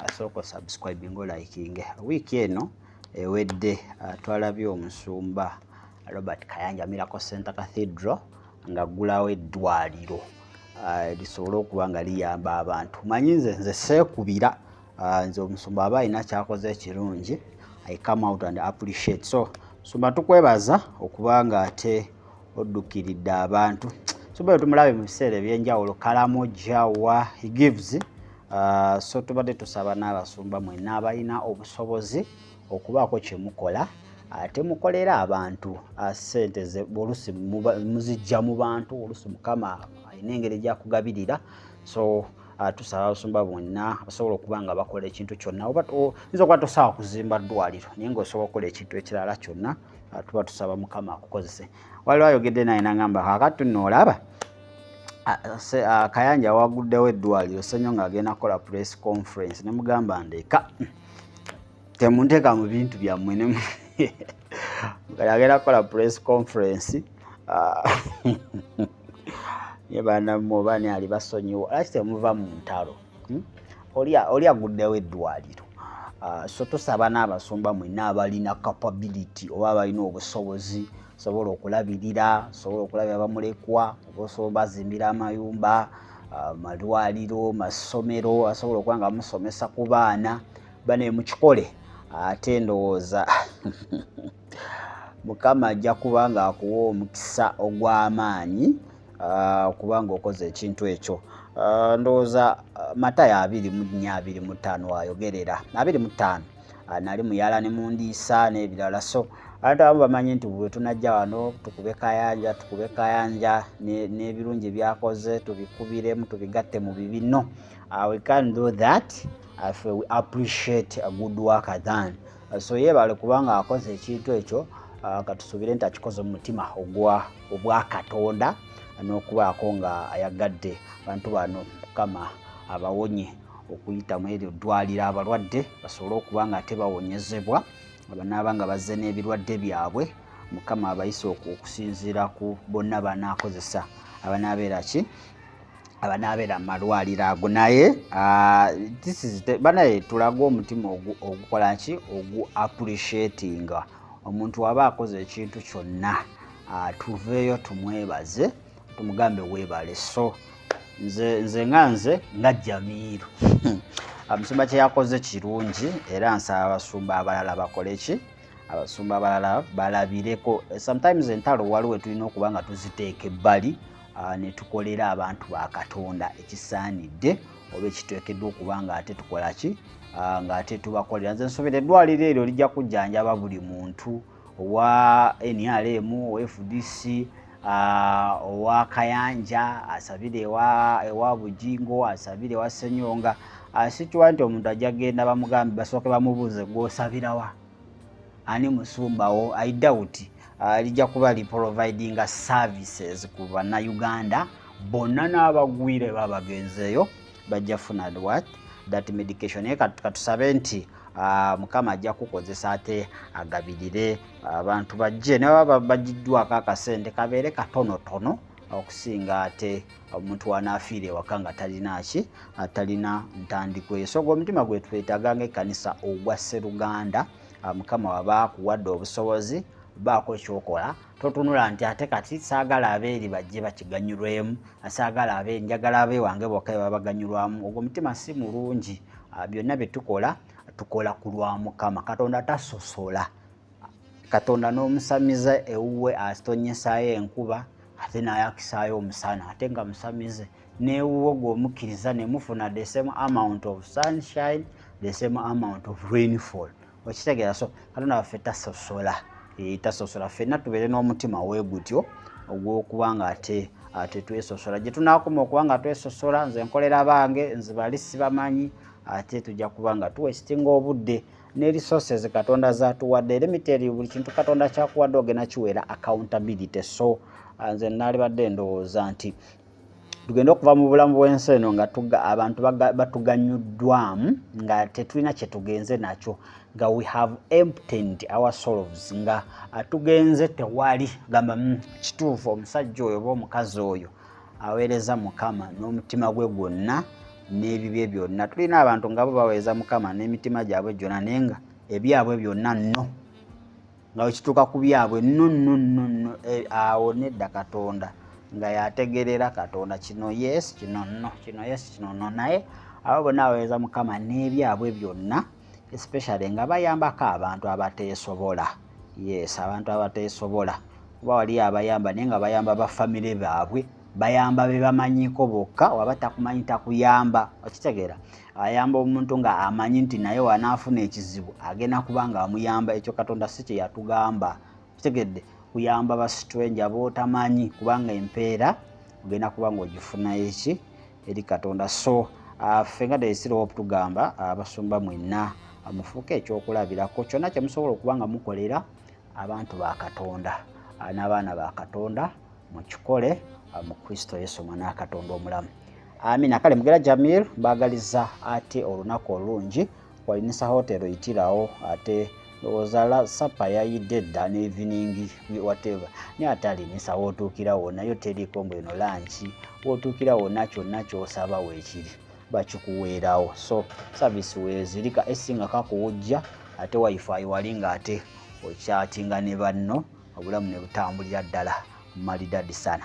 asooka subscribe ngo liking. Week eno ewedde twalabye omusumba Robert Kayanja Miracle Center Cathedral nga gulawo eddwaliro lisobola okuba nga liyamba abantu. Manyi nze seekubira nze omusumba aba alina kyakoze ekirungi, I come out and appreciate. So sumba tukwebaza okuba nga ate oddukiridde abantu. Sumba tumulabe mu biseera ebyenjawulo Karamoja wa he gives. So tubadde tusaba n'abasumba mwenna abalina obusobozi okubaako kye mukola ate mukolera abantu ssente olusi muzijja mu bantu, olusi Mukama alina engeri gy'akugabirira. So tusaba abasumba bonna basobola okuba nga bakola ekintu kyonna. Oyinza okuba tosobola kuzimba ddwaliro naye ng'osobola okukola ekintu ekirala kyonna, tuba tusaba Mukama akukozese. Waliwo ayogedde naye n'agamba kaakati nno olaba Kayanja waguddewo eddwaliro Ssenyo ng'agenda kukola press conference ne mugamba ndeka temunteeka mu bintu byammwe agenda kukola press conference ye banammwe oba ani ali basonyiwa laki temuva mu ntalo oli aguddewo eddwaliro. So tusaba n'abasumba mwenna abalina capability oba abalina obusobozi sobola okulabirira, sobola okulabira bamulekwa, osobola bazimbira amayumba, malwaliro, masomero, asobola okuba nga musomesa ku baana bane mukikole ate ndowooza Mukama ajja kuba nga akuwa omukisa ogw'amaanyi kubanga okoze ekintu ekyo. Ndowooza Matayo 24:25 ayogerera 25 nali muyala ne mundiisa n'ebirala. So abantu abamu bamanyi nti bwe tunajja wano tukube Kayanja n'ebirungi byakoze tubikubiremu tubigatte mu bibino. We can do that if we appreciate a good work done. So yeebale kubanga akoze ekintu ekyo katusuubire nti akikoze mu mutima obwa Katonda n'okubaako nga ayagadde abantu bano Mukama abawonye okuyita mu eryo ddwaliro abalwadde basobole okuba nga ate bawonyezebwa abanaaba nga bazze n'ebirwadde byabwe. Mukama abayise okusinziira ku bonna banaakozesa abanaabeera mu malwaliro ago. Naye banaye tulaga omutima ogukola ki ogu appreciatinga omuntu waba akoze ekintu kyonna tuveeyo tumwebaze tumugambe weebale. So nze nga Jamiru omusumba kye yakoze kirungi era nsaba abasumba abalala bakole ki, abasumba abalala balabireko. Sometimes entalo waliwo tulina okuba nga tuziteeka ebbali ne tukolera abantu ba Katonda ekisaanidde oba ekiteekeddwa okuba nga ate tukola ki nga ate tubakolera. Nze nsuubira eddwaliro eryo lijja kujjanjaba buli muntu owa NRM, owa FDC, owa Kayanja, asabire ewa Bujingo, asabire ewa Ssenyonga. Sikiwa nti omuntu ajja genda bamugambe basooke bamubuuze gw'osabirawa ani musumbawo. I doubt lijja kuba li providing services ku bannayuganda bonna n'abagwire babagenzeeyo bajja funa that medication. Naye katusabe nti Mukama ajja kukozesa ate agabirire abantu bajje ne baba bajiddwako akasente kabeere katonotono okusinga ate omuntu wanaafiira ewaka nga talina ntandikwa eyo. So omutima gwe twetaaga ng'ekkanisa ogwa Sseruganda. Mukama waba akuwadde obusobozi baako kyokola totunula nti ate kati saagala abeeri bajje bakiganyulwemu, saagala abeeri njagala abeewange bokka babaganyulwamu. Ogwo omutima si mulungi. Byonna bye tukola ku lwa Mukama. Katonda tasosola. Katonda n'omusamize ewuwe atonnyesaayo enkuba ate n'ayakisaayo omusana ate nga musamize n'ewuwe gw'omukkiriza ne mufuna the same amount of sunshine, the same amount of rainfall. Okitegeera. So Katonda waffe tasosola. Tasosola. Ffenna tubeere n'omutima weegutyo ogw'okuba nga ate twesosola. Gye tunaakoma okuba nga twesosola nze nkolera bange nze bali sibamanyi ate tujja kuba nga tuwesitinga obudde ne resources Katonda zaatuwadde. Limited buli kintu Katonda kyakuwadde ogenda kiweera accountability. So nze naalibadde ndowooza nti tugenda okuva mu bulamu bw'ensi eno nga abantu batuganyuddwamu nga tetulina kye tugenze nakyo, nga we have emptied ourselves, nga tugenze tewali gamba kituufu omusajja oyo oba omukazi oyo aweereza Mukama n'omutima gwe gwonna n'ebibi byonna. Tulina abantu nga bo baweeza Mukama n'emitima gyabwe gyonna naye nga ebyabwe byonna nno nga wekituuka ku byabwe nno awo nedda Katonda nga yategerera Katonda kino yes kino nno kino yes kino nno, naye abo bonna baweeza Mukama n'ebyabwe byonna, especially nga bayambako abantu abateesobola. Yes, abantu abateesobola kuba wali abayamba naye nga bayamba bafamire baabwe, bayamba be bamanyiko bokka, waba takumanyi takuyamba. Okitegeera, ayamba omuntu nga amanyi nti naye wanaafuna ekizibu agenda kubanga amuyamba. Ekyo Katonda si kye yatugamba. Kitegedde, kuyamba basitwenja b'otamanyi kubanga empeera ogenda kubanga ogifuna eki eri Katonda. So ffe nga Daisy Hope tugamba abasumba mwenna mufuuke ekyokulabirako kyonna kye musobola okuba nga mukolera abantu ba Katonda n'abaana ba Katonda mukikole mu Kristo Yesu mwana wa Katonda omulamu. Amina. Kale Mugera Jamil mbagaliza ate olunaku olungi walinisa hotelo yitirawo ate ndowooza sapa yayidde dda ne evening whatever naye ate alinisa wootuukira wonna yo teriiko mbu eno lanchi wootuukira wonna kyonna ky'osaba weekiri bakikuweerawo. So service weezirika esinga kakuwujja ate wifi wali nga ate okyatinga ne banno obulamu ne butambulira ddala maridadi sana.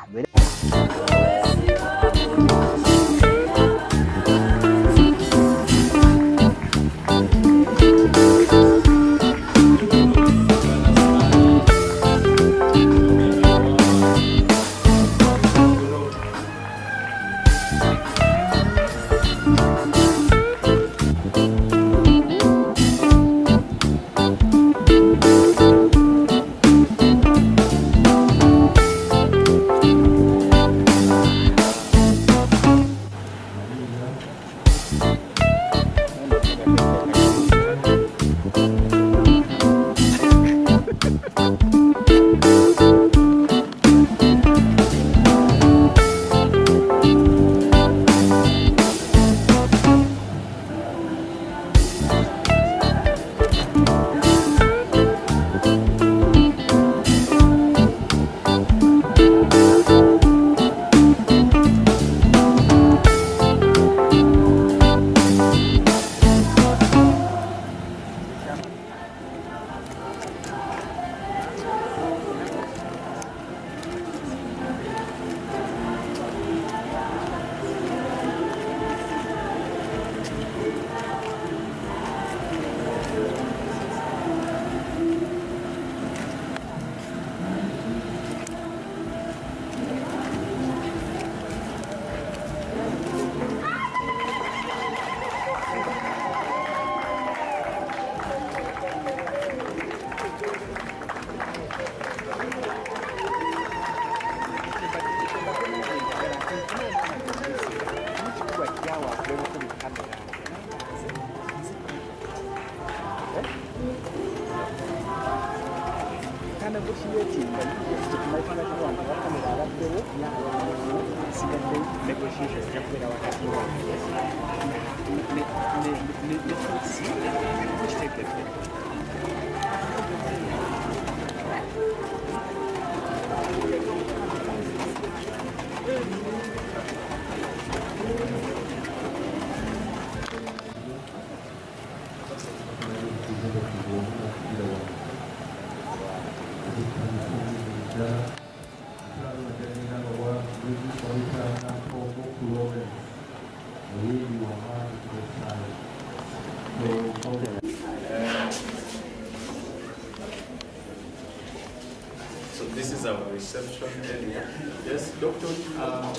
So this is our reception area. Yes, Dr.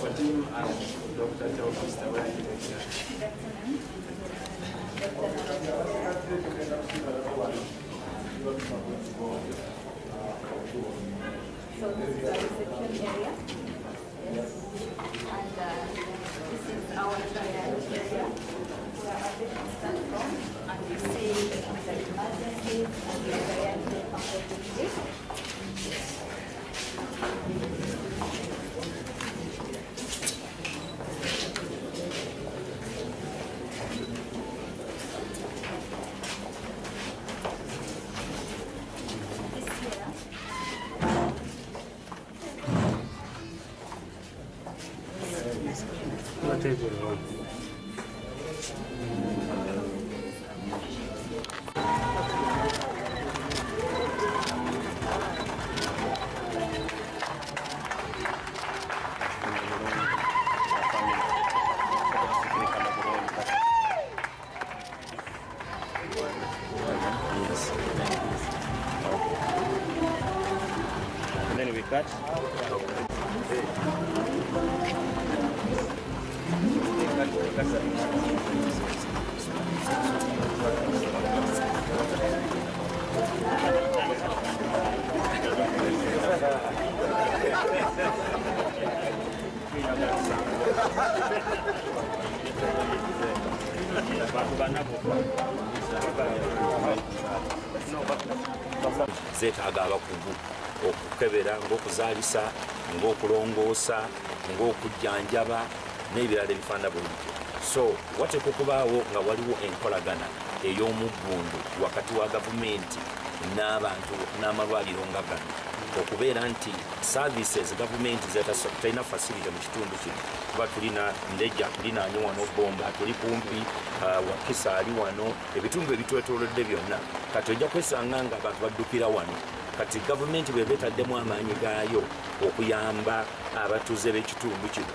Fatim and Dr. Taufista, where are you taking us? So this is our reception area. Yes. And this is our triage area where our patients start from and we see the emergencies and the triage accordingly. cut. Zeetaaga abakugu okukebera ng'okuzaalisa ng'okulongoosa ng'okujjanjaba n'ebirala ebifaana bulijjo. So wateekwa okubaawo nga waliwo enkolagana ey'omuggundu wakati wa gavumenti n'abantu n'amalwaliro nga gano, okubeera nti services gavumenti talina facility mu kitundu kino. Kuba tulina Ndeja, tulinaanyi wano Bomba, tuli kumpi Wakisa ali wano, ebitundu ebitwetoolodde byonna. Kati ojja kwesanga nga abantu baddukira wano. Kati gavumenti bwe beetaddemu amaanyi gaayo okuyamba abatuuze b'ekitundu kino,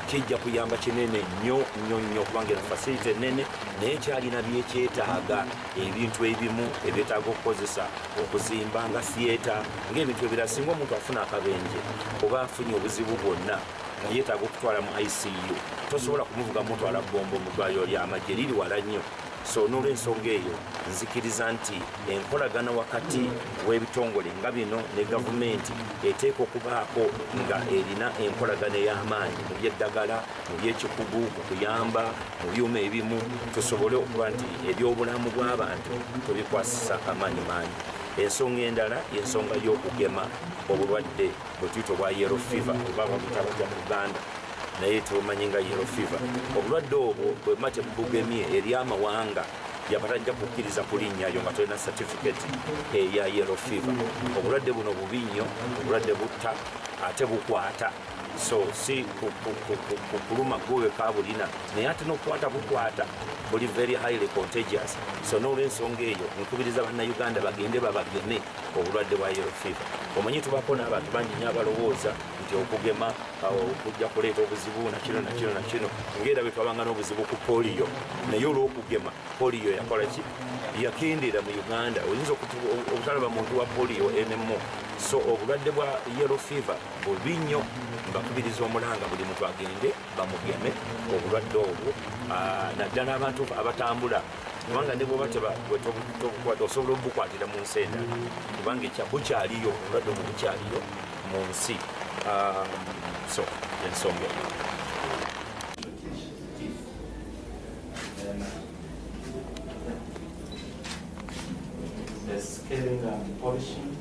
kijja kuyamba kinene nnyo nnyo nnyo, kubanga eno facility ennene naye kyalina byekyetaaga, ebintu ebimu ebyetaaga okukozesa okuzimba nga theatre ng'ebintu ebirala. Singa omuntu afuna akabenje oba afunye obuzibu bwonna nga yeetaaga okutwala mu ICU, tosobola kumuvuga mutwala Bombo mu ddwaliro ly'amagye, liri wala nnyo. So n'olw'ensonga eyo nzikiriza nti enkolagana wakati w'ebitongole nga bino ne gavumenti eteeka okubaako nga erina enkolagana ey'amaanyi mu by'eddagala, mu by'ekikugu, mu kuyamba mu byuma ebimu, tusobole okuba nti ebyobulamu bw'abantu tubikwasisa amaanyi. Ensonga endala y'ensonga y'okugema obulwadde bwe tuyita obwa yellow fever oba babutabajja mu Uganda naye tumanyi nga yellow fever. Obulwadde obwo bwe mate bugemye eri amawanga yabatajja kukkiriza kulinnyayo nga tolina certificate eya yellow fever. Obulwadde buno bubi nnyo, obulwadde butta ate bukwata. So si kuluma gwe kabulina naye ate n'okukwata bukwata, buli very highly contagious. So n'olw'ensonga eyo nkubiriza bannayuganda bagende babageme obulwadde bwa yellow fever. Omanyi tubako n'abantu bangi nnyo abalowooza nti okugema okujja kuleeta obuzibu nakino ng'era bwe twabanga n'obuzibu ku polio, naye olw'okugema polio yakola ki? Yakendera mu Uganda. Oyinza obutalaba muntu wa polio enemo. So obulwadde bwa yellow fever bubi nnyo, mbakubiriza omulanga buli muntu agende bamugeme obulwadde obwo, naddala abantu abatambula, kubanga ne bwoba osobola obukwatira mu nsi endala, kubanga bukyaliyo obulwadde obwo bukyaliyo mu nsi. So ensonga the scaling and polishing.